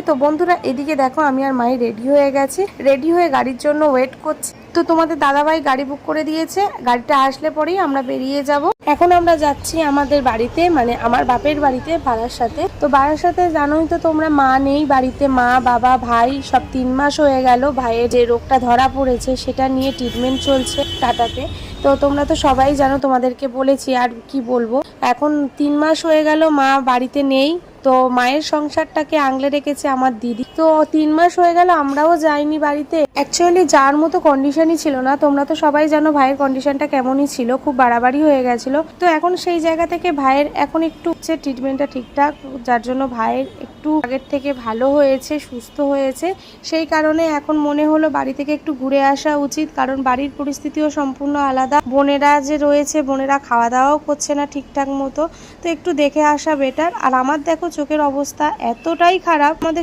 তো বন্ধুরা এদিকে দেখো আমি আর মাই রেডি হয়ে গেছি, রেডি হয়ে গাড়ির জন্য ওয়েট করছি। তো তোমাদের দাদাভাই গাড়ি বুক করে দিয়েছে, গাড়িটা আসলে পরেই আমরা বেরিয়ে যাব। এখন আমরা যাচ্ছি আমাদের বাড়িতে, মানে আমার বাপের বাড়িতে বারাসাতে। তো বারাসাতে জানোই তো তোমরা, মা নেই বাড়িতে, মা বাবা ভাই সব 3 মাস হয়ে গেল। ভাইয়ের যে রোগটা ধরা পড়েছে সেটা নিয়ে ট্রিটমেন্ট চলছে টাটাতে। তো তোমরা তো সবাই জানো, তোমাদেরকে বলেছি আর কি বলবো। এখন 3 মাস হয়ে গেল মা বাড়িতে নেই। তো মায়ের সংসারটাকে আগলে রেখেছে আমার দিদি। তো 3 মাস হয়ে গেল আমরাও যাইনি বাড়িতে। অ্যাকচুয়ালি যার মতো কন্ডিশনই ছিল না, তোমরা তো সবাই জানো ভাইয়ের কন্ডিশনটা কেমনই ছিল, খুব বাড়াবাড়ি হয়ে গেছিল। তো এখন সেই জায়গা থেকে ভাইয়ের এখন একটু ট্রিটমেন্টটা ঠিকঠাক, যার জন্য ভাইয়ের একটু আগের থেকে ভালো হয়েছে, সুস্থ হয়েছে। সেই কারণে এখন মনে হলো বাড়ি থেকে একটু ঘুরে আসা উচিত, কারণ বাড়ির পরিস্থিতিও সম্পূর্ণ আলাদা। বোনেরা যে রয়েছে, বোনেরা খাওয়া দাওয়াও করছে না ঠিকঠাক মতো, তো একটু দেখে আসা বেটার। আর আমার দেখো চোখের অবস্থা এতটাই খারাপ, আমাদের